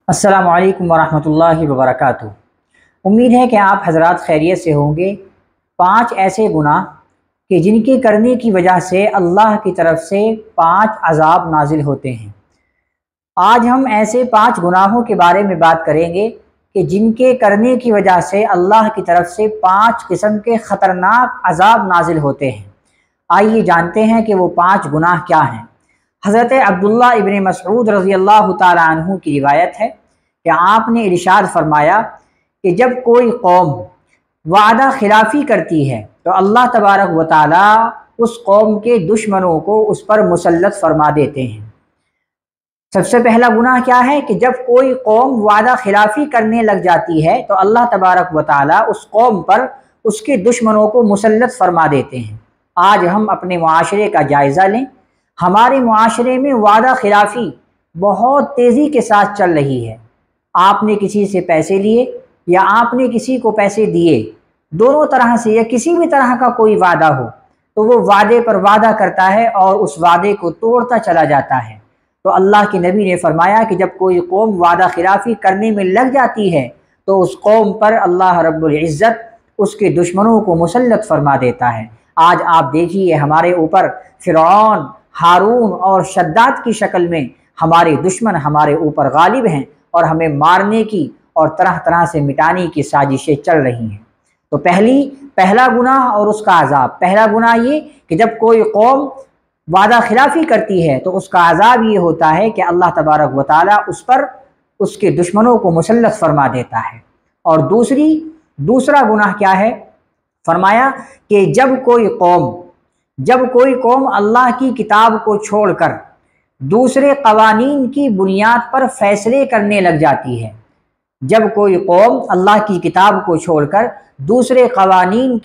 अस्सलामु अलैकुम वरहमतुल्लाहि वबरकातुहू। उम्मीद है कि आप हज़रात खैरियत से होंगे। 5 ऐसे गुनाह कि जिनके करने की वजह से अल्लाह की तरफ से 5 अज़ाब नाजिल होते हैं। आज हम ऐसे 5 गुनाहों के बारे में बात करेंगे कि जिनके करने की वजह से अल्लाह की तरफ से 5 किस्म के ख़तरनाक अज़ाब नाजिल होते हैं। आइए जानते हैं कि वो 5 गुनाह क्या हैं। हज़रत अब्दुल्लाह इब्न मसऊद रज़ी अल्लाह ताला अन्हु की रिवायत है कि आपने इरशाद फरमाया कि जब कोई कौम वादा खिलाफ़ी करती है तो अल्लाह तबारक व तआला उस कौम के दुश्मनों को उस पर मुसल्लत फरमा देते हैं। सबसे पहला गुनाह क्या है कि जब कोई कौम वादा खिलाफ़ी करने लग जाती है तो अल्लाह तबारक व तआला उस कौम पर उसके दुश्मनों को मुसल्लत फरमा देते हैं। आज हम अपने मुआशरे का जायज़ा लें। हमारे मुआशरे में वादा खिलाफ़ी बहुत तेज़ी के साथ चल रही है। आपने किसी से पैसे लिए या आपने किसी को पैसे दिए, दोनों तरह से या किसी भी तरह का कोई वादा हो तो वो वादे पर वादा करता है और उस वादे को तोड़ता चला जाता है। तो अल्लाह के नबी ने फरमाया कि जब कोई कौम वादा खिलाफ़ी करने में लग जाती है तो उस कौम पर अल्लाह रब्बुल इज़्ज़त उसके दुश्मनों को मुसल्लत फरमा देता है। आज आप देखिए हमारे ऊपर फ़िरऔन, हारून और शद्दाद की शक्ल में हमारे दुश्मन हमारे ऊपर गालिब हैं और हमें मारने की और तरह तरह से मिटाने की साजिशें चल रही हैं। तो पहला गुनाह और उसका अज़ाब। पहला गुनाह ये कि जब कोई कौम वादा खिलाफ़ी करती है तो उसका अज़ाब ये होता है कि अल्लाह तबारक व तआला उस पर उसके दुश्मनों को मुसल्लत फरमा देता है। और दूसरा गुनाह क्या है? फरमाया कि जब कोई कौम अल्लाह की किताब को छोड़कर दूसरे कवानीन की बुनियाद पर फैसले करने लग जाती है। जब कोई कौम अल्लाह की किताब को छोड़कर दूसरे कवानीन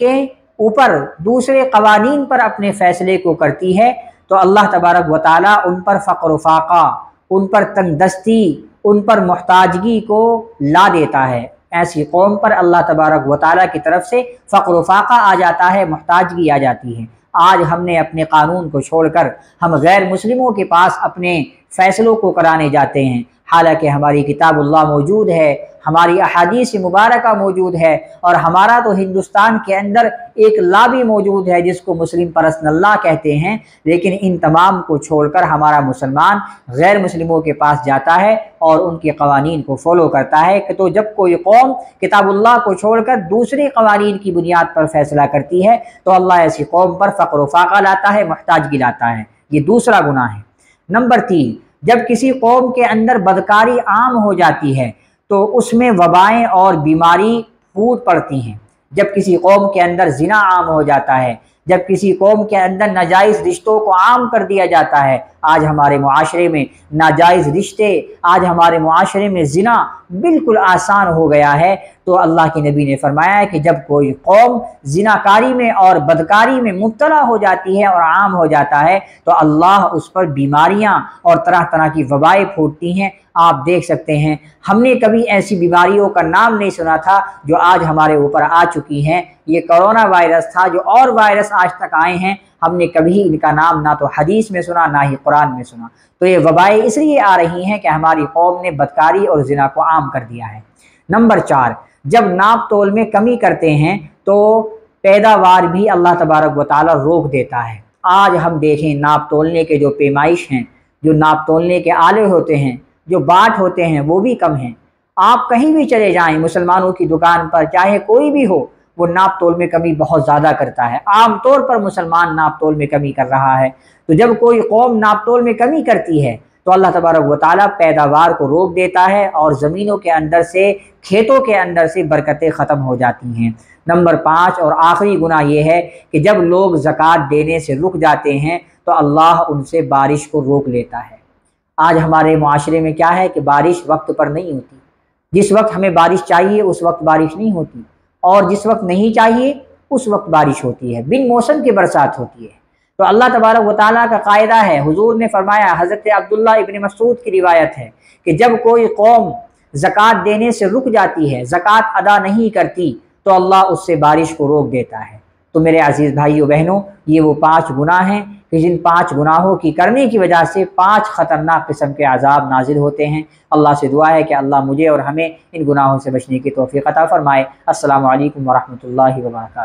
पर अपने फैसले को करती है तो अल्लाह तबारक व तआला उन पर फ़क़्र फ़ाक़ा, उन पर तंगदस्ती, उन पर मुहताजगी को ला देता है। ऐसी कौम पर अल्लाह तबारक व तआला की तरफ से फ़क़्र फ़ाक़ा आ जाता है, मुहताजगी आ जाती है। आज हमने अपने कानून को छोड़कर हम गैर मुस्लिमों के पास अपने फ़ैसलों को कराने जाते हैं, हालांकि हमारी किताबुल्लाह मौजूद है, हमारी अहादीस मुबारका मौजूद है और हमारा तो हिंदुस्तान के अंदर एक लाबी मौजूद है जिसको मुस्लिम परसनल्लाह कहते हैं। लेकिन इन तमाम को छोड़कर हमारा मुसलमान गैर मुस्लिमों के पास जाता है और उनके कवानीन को फॉलो करता है। कि तो जब कोई कौम किताबुल्लाह को छोड़कर दूसरे कवानीन की बुनियाद पर फैसला करती है तो अल्लाह ऐसी कौम पर फ़क़्र फ़ाक़ा लाता है, मुहताजगी लाता है। ये दूसरा गुनाह है। नंबर 3, जब किसी कौम के अंदर बदकारी आम हो जाती है तो उसमें वबाएँ और बीमारी फूट पड़ती हैं। जब किसी कौम के अंदर ज़िना आम हो जाता है, जब किसी कौम के अंदर नाजायज़ रिश्तों को आम कर दिया जाता है, आज हमारे मुआशरे में नाजायज़ रिश्ते, आज हमारे मुआशरे में ज़िना बिल्कुल आसान हो गया है। तो अल्लाह के नबी ने फरमाया है कि जब कोई कौम ज़िनाकारी में और बदकारी में मुब्तला हो जाती है और आम हो जाता है तो अल्लाह उस पर बीमारियाँ और तरह तरह की वबाएँ फूटती हैं। आप देख सकते हैं हमने कभी ऐसी बीमारियों का नाम नहीं सुना था जो आज हमारे ऊपर आ चुकी हैं। ये कोरोना वायरस था, जो और वायरस आज तक आए हैं हमने कभी इनका नाम ना तो हदीस में सुना ना ही कुरान में सुना। तो ये वबाएँ इसलिए आ रही हैं कि हमारी कौम ने बदकारी और ज़िना को आम कर दिया है। नंबर 4, जब नाप तोल में कमी करते हैं तो पैदावार भी अल्लाह तबारक व तआला रोक देता है। आज हम देखें नाप तोलने के जो पैमाइश हैं, जो नाप तोलने के आले होते हैं, जो बाट होते हैं वो भी कम हैं। आप कहीं भी चले जाएं मुसलमानों की दुकान पर, चाहे कोई भी हो, वो नाप तोल में कमी बहुत ज़्यादा करता है। आम तौर पर मुसलमान नाप तोल में कमी कर रहा है। तो जब कोई कौम नाप तोल में कमी करती है तो अल्लाह तबारक व तआला पैदावार को रोक देता है और ज़मीनों के अंदर से, खेतों के अंदर से बरकतें ख़त्म हो जाती हैं। नंबर 5 और आखिरी गुनाह ये है कि जब लोग ज़कात देने से रुक जाते हैं तो अल्लाह उनसे बारिश को रोक लेता है। आज हमारे मुआशरे में क्या है कि बारिश वक्त पर नहीं होती। जिस वक्त हमें बारिश चाहिए उस वक्त बारिश नहीं होती और जिस वक्त नहीं चाहिए उस वक्त बारिश होती है, बिन मौसम की बरसात होती है। तो अल्लाह तबारक व तआला का कायदा है, हुजूर ने फरमाया, हज़रत अब्दुल्लाह इब्न मसऊद की रिवायत है कि जब कोई कौम ज़कात देने से रुक जाती है, ज़कात अदा नहीं करती, तो अल्लाह उससे बारिश को रोक देता है। तो मेरे अजीज़ भाइयों बहनों, ये वो 5 गुनाह हैं کہ جن 5 گناہوں کی کرنے کی وجہ سے 5 خطرناک قسم کے عذاب نازل ہوتے ہیں۔ اللہ سے دعا ہے کہ اللہ مجھے اور ہمیں ان گناہوں سے بچنے کی توفیق عطا فرمائے۔ السلام علیکم ورحمۃ اللہ وبرکاتہ۔